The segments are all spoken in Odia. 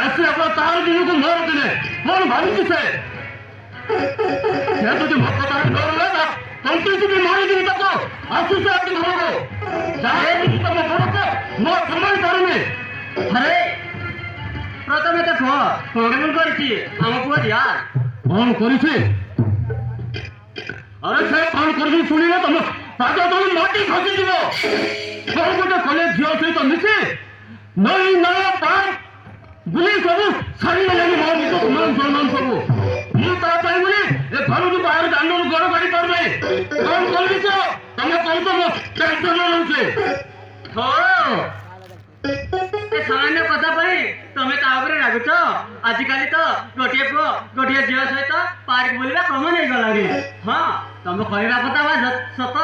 ଆସି ଆପଣ ତାର ଦିନକୁ ମୋର ଦିନେ କଣ ଭାବୁଛି ସେ ଯଦି ଭକ୍ତ ତାର ଡର ତଣ୍ଟି ମାରିଦିନି ତାକୁ ଆସୁଛି ଆଜି ଘରକୁ ଯାହା ତମ ଘରକୁ ମୋ ସମ୍ଭାଳି ପାରୁନି। ଆରେ ପ୍ରଥମେ ତ କୁହ କଣ କରିଛି ଆମ ପୁଅ ଯା କଣ କରିଛି? ଆରେ ସେ କଣ କରିଛି ଶୁଣିଲେ ତମ ପାଦ ତଳୁ ମାଟି ଖସିଯିବ। କଣ ଗୋଟେ କଲେ ଝିଅ ସହିତ ମିଶି ନଈ ନାଳ ପାର ବୁଲି ସବୁ ଛାଡ଼ିଗଲେଣି ମୋ ନିଜ ମାନ ସମ୍ମାନ ସବୁ। ମୁଁ ତା ପାଇଁ ବୋଲି ଏ ଘରକୁ ବାହାରେ ଦାଣ୍ଡରୁ ଗୋଡ଼ କାଢ଼ି ପାରୁନାହିଁ। କଣ କରିବି ତ ତମେ କହୁଛ ମୋ ଟେନସନ ରହୁଛି। ହଁ ଏ ସାମାନ୍ୟ କଥା ପାଇଁ ତମେ ତା ଉପରେ ରାଗୁଛ? ଆଜିକାଲି ତ ଗୋଟିଏ ପୁଅ ଗୋଟିଏ ଝିଅ ସହିତ ପାର୍କ ବୁଲିବା କମନ ହେଇଗଲାଣି। ହଁ ତମେ କହିବା କଥା ବା ସତ।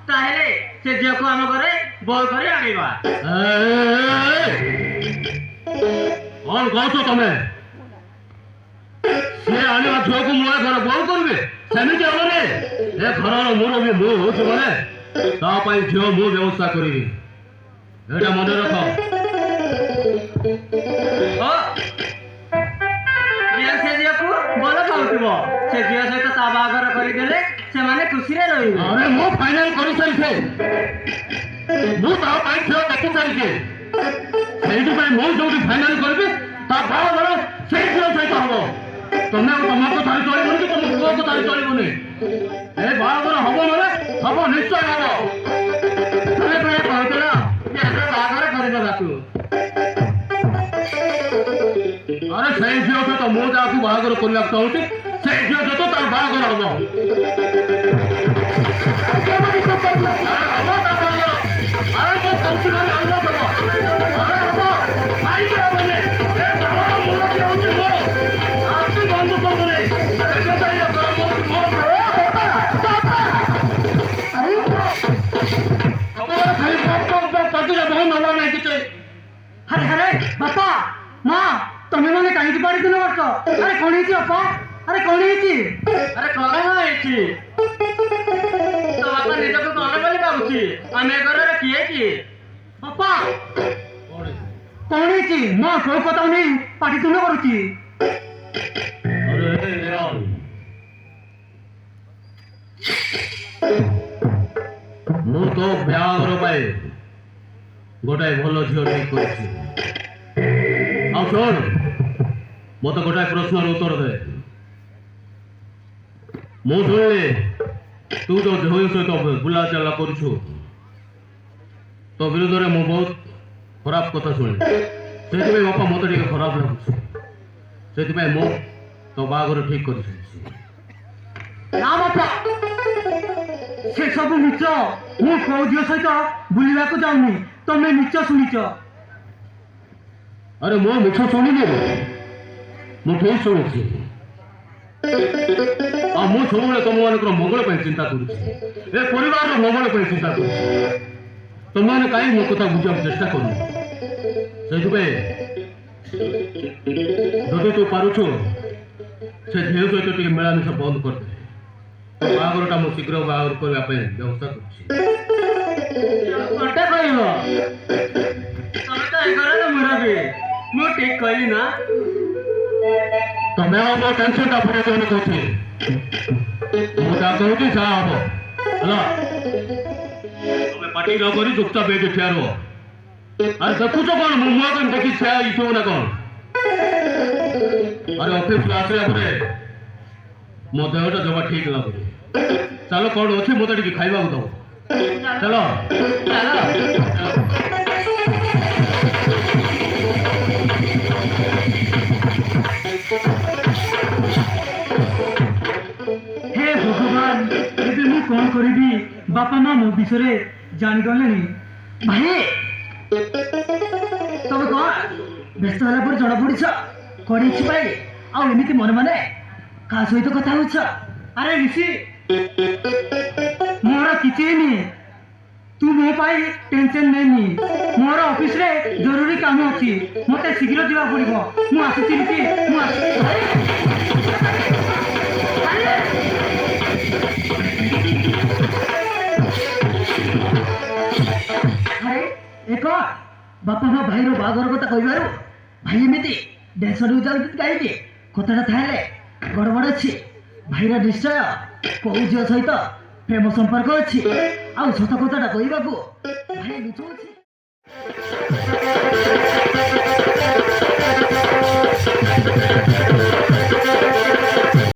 ତାହେଲେ ସେ ଝିଅକୁ ଆମ ଘରେ ବୋଉ କରି ଆଣିବା। କଣ କହୁଛ ତମେ? ସେ ଆଣିବା ଝିଅକୁ ମୁଁ ଏ ଘର ବୋଉ କରିବି? ସେମିତି ହବନି। ଏ ଘରର ମୁରବୀ ମୁଁ ହଉଛି ମାନେ ତା ପାଇଁ ଝିଅ ମୁଁ ବ୍ୟବସ୍ଥା କରିବି। ଏଇଟା ମନେ ରଖ। ସେ ଝିଅକୁ ଭଲ ପାଉଥିବ। ସେ ଝିଅ ସହିତ ତା ବାହାଘର କରିଦେଲେ ସେମାନେ ଖୁସିରେ ରହିବେ। ଆରେ ମୁଁ ଫାଇନାଲ କରିସାରିଛି। ମୁଁ ତା ପାଇଁ ଝିଅ ଦେଖି ସାରିଛି। ସେଇଥିପାଇଁ ମୁଁ ଯୋଉଠି ଫାଇନାଲ କରିବି ତା ବାହାଘର ସେଇ ଝିଅ ସହିତ ହବ। ତମେ ଆଉ ତମକୁ ଧରି ଚଳିବନି କି ତମ ପୁଅକୁ ଧରି ଚଳିବନି। ଏ ବାହାଘର ହବ ମାନେ ହବ, ନିଶ୍ଚୟ ହବ। ତମେ କଣ କହୁଥିଲ ଯେ ଆମେ ବାହାଘର କରିଦେବାକୁ? ଆରେ ସେଇ ଝିଅ ସହିତ ମୁଁ ଯାହାକୁ ବାହାଘର କରିବାକୁ ଚାହୁଁଛି ସେଇ ଝିଅ ସହିତ ତାର ବାହାଘର ହବ। अरे अरे बापा माँ तुम्हें मैंने कहीं पाड़ी दिल वर्ष अरे कौन है बापा? अरे कौन है अरे कौन है तो बापा निज को कौन बोली पाऊँ आम घर किए कि बापा कौन है माँ कोई कथा नहीं पाटी तुम करुच्ची। ମୁଁ ତ ବାହାଘର ପାଇଁ ଗୋଟାଏ ଭଲ ଝିଅ ଠିକ୍ କରିଛି। ଆଉ ଶୁଣ, ମୋତେ ଗୋଟାଏ ପ୍ରଶ୍ନର ଉତ୍ତର ଦେ। ମୁଁ ଶୁଣିଲି ତୁ ଯୋଉ ଝିଅ ସହିତ ବୁଲାଚାଲା କରୁଛୁ, ତୋ ବିରୁଦ୍ଧରେ ମୁଁ ବହୁତ ଖରାପ କଥା ଶୁଣିଲି। ସେଥିପାଇଁ ବାପା ମୋତେ ଟିକେ ଖରାପ ଲାଗୁଛି। ସେଥିପାଇଁ ମୁଁ ତୋ ବାହାଘର ଠିକ୍ କରିସାରିଛି। ନା ବାପା ସେ ସବୁ ମିଛ। ମୁଁ କୋଉ ଝିଅ ସହିତ ବୁଲିବାକୁ ଯାଉନି। ତମେ ମିଛ ଶୁଣିଛ। ଆରେ ମୁଁ ମିଛ ଶୁଣିନି, ମୁଁ ଠିକ୍ ଶୁଣିଛି। ଆଉ ମୁଁ ସବୁବେଳେ ତମମାନଙ୍କର ମଙ୍ଗଳ ପାଇଁ ଚିନ୍ତା କରୁଛି। ଏ ପରିବାରର ମଙ୍ଗଳ ପାଇଁ ଚିନ୍ତା କରୁଛି। ତମମାନେ କାହିଁକି ମୋ କଥା ବୁଝିବାକୁ ଚେଷ୍ଟା କରୁନ? ସେଇଥିପାଇଁ ଯଦି ତୁ ପାରୁଛୁ ସେ ଝିଅ ସହିତ ଟିକେ ମିଳାମିଶା ବନ୍ଦ କରିଦେ। ବାହାଘରଟା ମୁଁ ଶୀଘ୍ର ବାହାଘର କରିବା ପାଇଁ ବ୍ୟବସ୍ଥା କରୁଛି। ତମେ ତ ଏ ଘରର ମୁରବୀ। ମୁଁ ଠିକ୍ କହିଲି ନା? ତମେ ଆଉ ମୋ ଟେନସନଟା ପୁରେଇଦେବନି କହୁଛି। ମୁଁ ଯାହା କହୁଛି ଯାହା ହବ ହେଲା। ତମେ ପାଟି ନ କରି ଚୁପଚାପ ହେଇକି ଠିଆ ରୁହ। ଆରେ ଦେଖୁଛ କଣ ମୁଁ ମୁହଁ କେମିତି ଦେଖି ଠିଆ ହେଇଥିବ ନା କଣ? ଆରେ ଅଫିସରୁ ଆସିଲା ପରେ ମୋ ଦେହଟା ଜମା ଠିକ୍ ଲାଗୁନି। ଚାଲ କଣ ଅଛି ମୋତେ ଟିକେ ଖାଇବାକୁ ଦବ। ଚାଲ ଚାଲ। हे भगवान ଏବେ ମୁଁ କଣ କରିବି? ବାପା ମା ମୋ ବିଷୟରେ ଜାଣିଗଲେଣି। ଭାଇ ତମେ କଣ ବ୍ୟସ୍ତ ହେଲା ପରେ ଜଣା ପଡିଛ? କଣ ହେଇଛି ଭାଇ? ଆଉ ଏମିତି ମନେ ମନେ କାହା ସହିତ କଥା ହଉଛ? ଆରେ ଋଷି ମୋର କିଛି ହେଇନି। ତୁ ମୋ ପାଇଁ ଟେନସନ ନେନି। ମୋର ଅଫିସରେ ଜରୁରୀ କାମ ଅଛି। ମତେ ଶୀଘ୍ର ଯିବାକୁ ପଡିବ। ମୁଁ ଆସୁଛି ଋଷି, ମୁଁ ଆସୁଛି। ଏକ ବାପା ମା ଭାଇର ବାହାଘର କଥା କହିବାରୁ ଭାଇ ଏମିତି ଦେଶରୁ ଯାଉଛି କାହିଁକି କଥାଟା ତାହେଲେ ଗଡ଼ବଡ଼ ଅଛି। ଭାଇର ନିଶ୍ଚୟ କୋଉ ଝିଅ ସହିତ ପ୍ରେମ ସମ୍ପର୍କ ଅଛି। ଆଉ ସତ କଥାଟା କହିବାକୁ ଭାଇ ଲୁଚଉଛି।